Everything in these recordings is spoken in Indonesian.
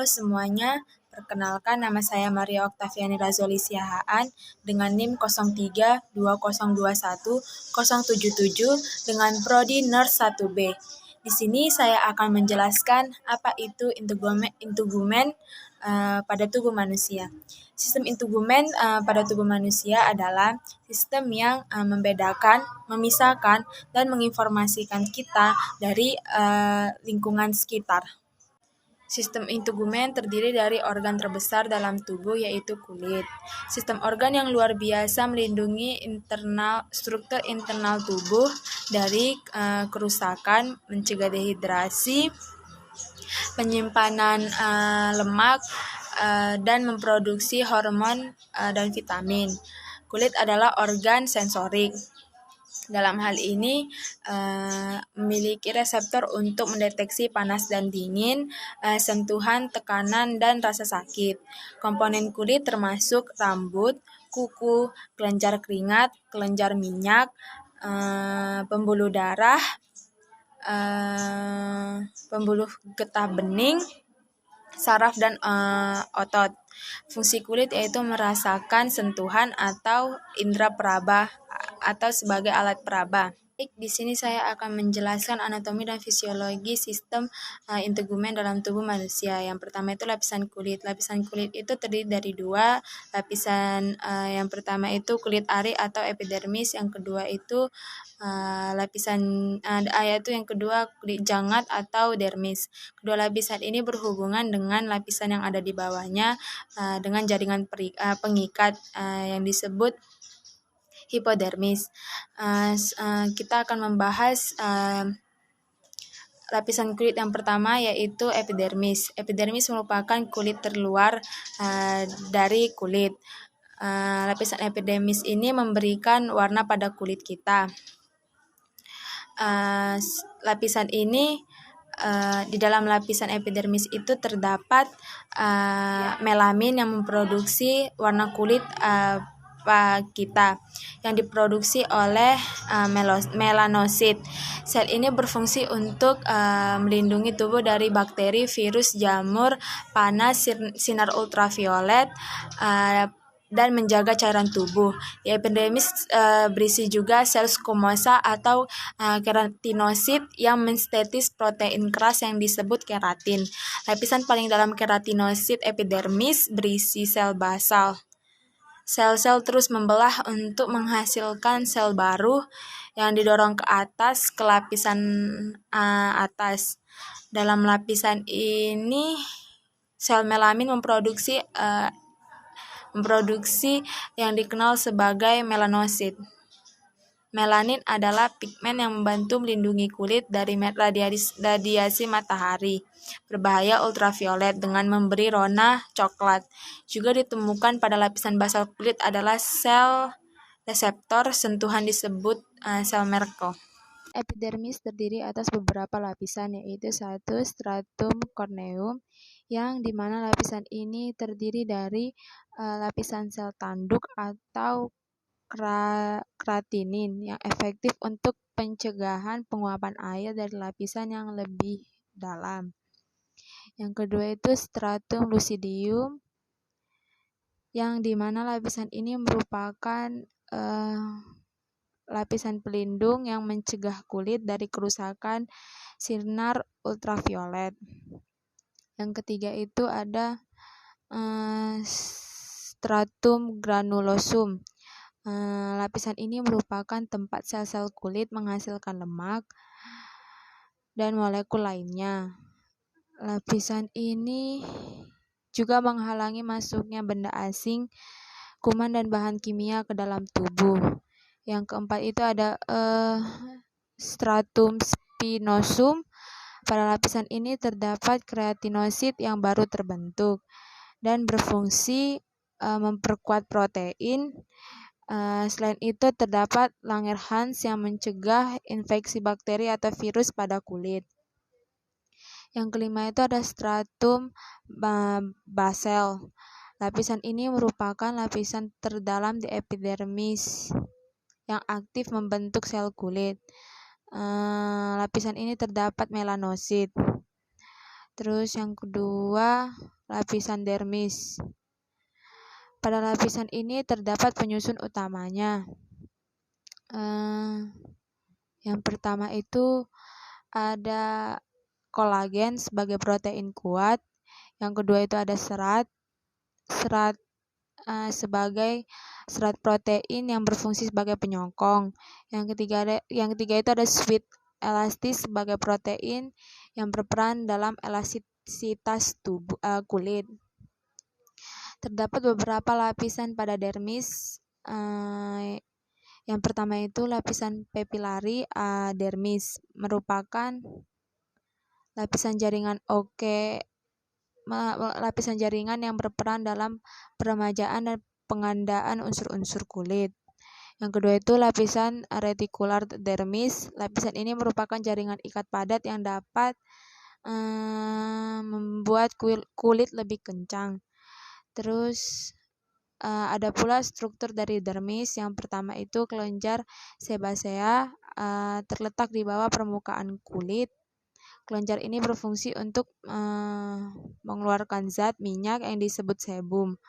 Halo semuanya, perkenalkan nama saya Maria Oktaviani Razoli Siahaan dengan NIM 0320210077 dengan Prodi Nurse 1B. Di sini saya akan menjelaskan apa itu integumen pada tubuh manusia. Sistem integumen pada tubuh manusia adalah sistem yang membedakan, memisahkan, dan menginformasikan kita dari lingkungan sekitar. Sistem integumen terdiri dari organ terbesar dalam tubuh yaitu kulit. Sistem organ yang luar biasa melindungi struktur internal tubuh dari kerusakan, mencegah dehidrasi, penyimpanan lemak, dan memproduksi hormon dan vitamin. Kulit adalah organ sensorik. Dalam hal ini memiliki reseptor untuk mendeteksi panas dan dingin, sentuhan, tekanan, dan rasa sakit. Komponen kulit termasuk rambut, kuku, kelenjar keringat, kelenjar minyak, pembuluh darah, pembuluh getah bening, saraf, dan otot. Fungsi kulit yaitu merasakan sentuhan atau indera peraba atau sebagai alat peraba. Di sini saya akan menjelaskan anatomi dan fisiologi sistem integumen dalam tubuh manusia. Yang pertama itu lapisan kulit. Lapisan kulit itu terdiri dari dua lapisan. Yang pertama itu kulit ari atau epidermis. Yang kedua itu yang kedua kulit jangat atau dermis. Kedua lapisan ini berhubungan dengan lapisan yang ada di bawahnya dengan jaringan pengikat yang disebut hipodermis. Kita akan membahas lapisan kulit yang pertama yaitu epidermis. Epidermis merupakan kulit terluar dari kulit. Lapisan epidermis ini memberikan warna pada kulit kita. Lapisan ini di dalam lapisan epidermis itu terdapat melamin yang memproduksi warna kulit kita yang diproduksi oleh melanosit. Sel ini berfungsi untuk melindungi tubuh dari bakteri, virus, jamur, panas, sinar ultraviolet, dan menjaga cairan tubuh. Di epidermis berisi juga sel skumosa atau keratinosit yang mensintetis protein keras yang disebut keratin. Lapisan paling dalam keratinosit epidermis berisi sel basal. Sel-sel terus membelah untuk menghasilkan sel baru yang didorong ke atas ke lapisan atas. Dalam lapisan ini sel melamin memproduksi yang dikenal sebagai melanosit. Melanin adalah pigmen yang membantu melindungi kulit dari radiasi matahari berbahaya ultraviolet dengan memberi warna coklat. Juga ditemukan pada lapisan basal kulit adalah sel reseptor sentuhan disebut sel Merkel. Epidermis terdiri atas beberapa lapisan yaitu 1. Stratum corneum yang dimana lapisan ini terdiri dari lapisan sel tanduk atau keratinin yang efektif untuk pencegahan penguapan air dari lapisan yang lebih dalam. Yang kedua itu stratum lucidium yang dimana lapisan ini merupakan lapisan pelindung yang mencegah kulit dari kerusakan sinar ultraviolet. Yang ketiga itu ada stratum granulosum. Lapisan ini merupakan tempat sel-sel kulit menghasilkan lemak dan molekul lainnya. Lapisan ini juga menghalangi masuknya benda asing, kuman, dan bahan kimia ke dalam tubuh. Yang keempat itu ada stratum spinosum. Pada lapisan ini terdapat keratinosit yang baru terbentuk dan berfungsi memperkuat protein. Selain itu terdapat Langerhans yang mencegah infeksi bakteri atau virus pada kulit. Yang kelima itu ada stratum basal. Lapisan ini merupakan lapisan terdalam di epidermis yang aktif membentuk sel kulit. Lapisan ini terdapat melanosit. Terus yang kedua, lapisan dermis. Pada lapisan ini terdapat penyusun utamanya. Yang pertama itu ada kolagen sebagai protein kuat. Yang kedua itu ada serat sebagai serat protein yang berfungsi sebagai penyokong. Yang ketiga itu ada sweet elastis sebagai protein yang berperan dalam elastisitas kulit. Terdapat beberapa lapisan pada dermis. Yang pertama itu lapisan papillary dermis, merupakan lapisan jaringan lapisan jaringan yang berperan dalam peremajaan dan pengandaan unsur-unsur kulit. Yang kedua itu lapisan reticular dermis. Lapisan ini merupakan jaringan ikat padat yang dapat membuat kulit lebih kencang. Terus ada pula struktur dari dermis. Yang pertama itu kelenjar sebasea terletak di bawah permukaan kulit. Kelenjar ini berfungsi untuk mengeluarkan zat minyak yang disebut sebum,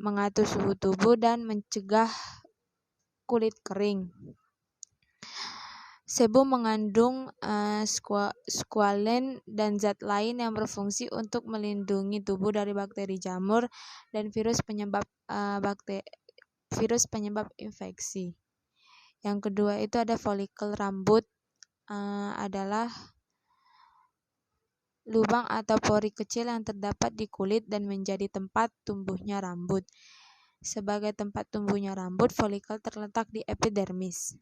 mengatur suhu tubuh dan mencegah kulit kering. Sebum mengandung squalene dan zat lain yang berfungsi untuk melindungi tubuh dari bakteri jamur dan virus penyebab infeksi. Yang kedua itu ada folikel rambut, adalah lubang atau pori kecil yang terdapat di kulit dan menjadi tempat tumbuhnya rambut. Sebagai tempat tumbuhnya rambut, folikel terletak di epidermis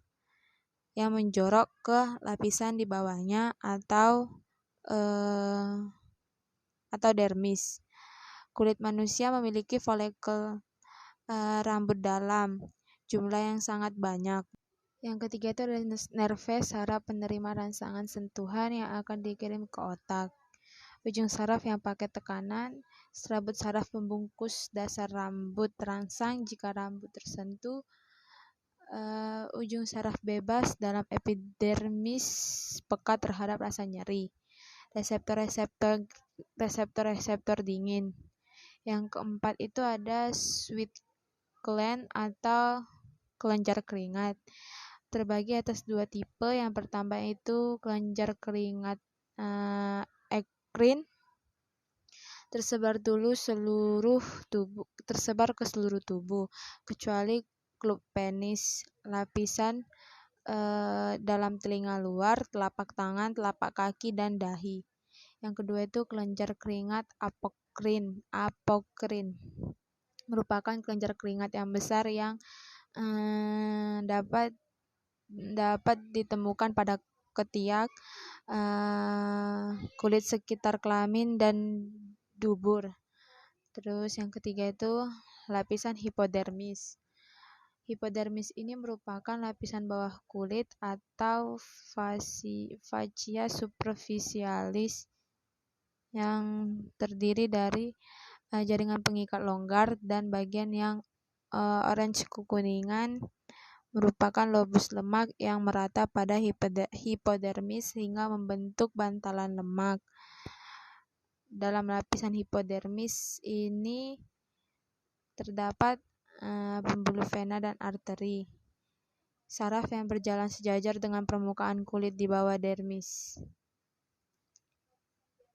yang menjorok ke lapisan di bawahnya atau dermis. Kulit manusia memiliki folikel rambut dalam jumlah yang sangat banyak. Yang ketiga itu adalah nerve, saraf penerima rangsangan sentuhan yang akan dikirim ke otak. Ujung saraf yang pakai tekanan, serabut saraf pembungkus dasar rambut terangsang jika rambut tersentuh. Ujung saraf bebas dalam epidermis peka terhadap rasa nyeri. Reseptor dingin. Yang keempat itu ada sweat gland atau kelenjar keringat. Terbagi atas dua tipe. Yang pertama itu kelenjar keringat ekrin, tersebar ke seluruh tubuh, kecuali klub penis, lapisan dalam telinga luar, telapak tangan, telapak kaki, dan dahi. Yang kedua itu kelenjar keringat apokrin, merupakan kelenjar keringat yang besar yang dapat ditemukan pada ketiak, kulit sekitar kelamin, dan dubur. Terus yang ketiga itu lapisan hipodermis. Hipodermis ini merupakan lapisan bawah kulit atau fascia superficialis yang terdiri dari jaringan pengikat longgar dan bagian yang orange kekuningan merupakan lobus lemak yang merata pada hipodermis hingga membentuk bantalan lemak. Dalam lapisan hipodermis ini terdapat pembuluh vena dan arteri, saraf yang berjalan sejajar dengan permukaan kulit di bawah dermis.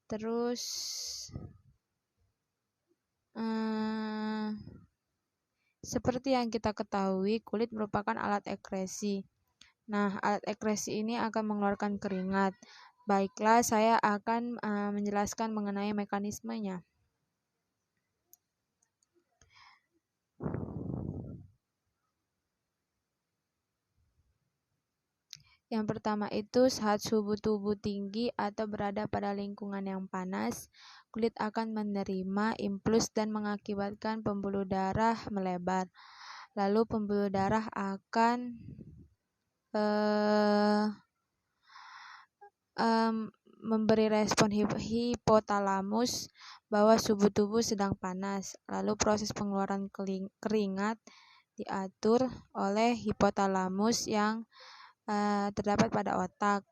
Terus seperti yang kita ketahui, kulit merupakan alat ekskresi. Nah, alat ekskresi ini akan mengeluarkan keringat. Baiklah, saya akan menjelaskan mengenai mekanismenya. Yang pertama itu saat suhu tubuh tinggi atau berada pada lingkungan yang panas, kulit akan menerima impuls dan mengakibatkan pembuluh darah melebar. Lalu pembuluh darah akan memberi respon hipotalamus bahwa suhu tubuh sedang panas. Lalu proses pengeluaran keringat diatur oleh hipotalamus yang terdapat pada otak.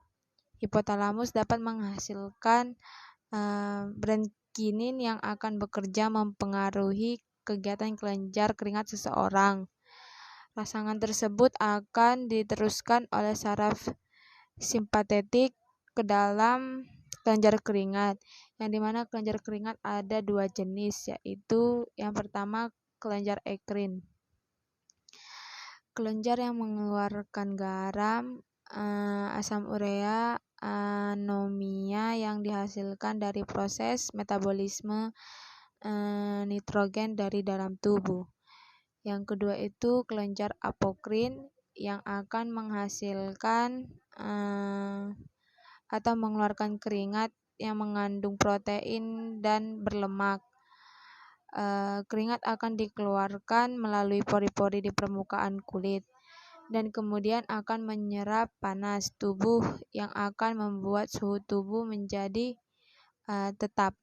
Hipotalamus dapat menghasilkan Bradykinin yang akan bekerja mempengaruhi kegiatan kelenjar keringat seseorang. Rangsangan tersebut akan diteruskan oleh saraf simpatetik ke dalam kelenjar keringat, yang dimana kelenjar keringat ada 2 jenis, yaitu yang pertama kelenjar ekrin. Kelenjar yang mengeluarkan garam, asam urea, anomia yang dihasilkan dari proses metabolisme nitrogen dari dalam tubuh. Yang kedua itu kelenjar apokrin yang akan menghasilkan atau mengeluarkan keringat yang mengandung protein dan berlemak. Keringat akan dikeluarkan melalui pori-pori di permukaan kulit dan kemudian akan menyerap panas tubuh yang akan membuat suhu tubuh menjadi tetap.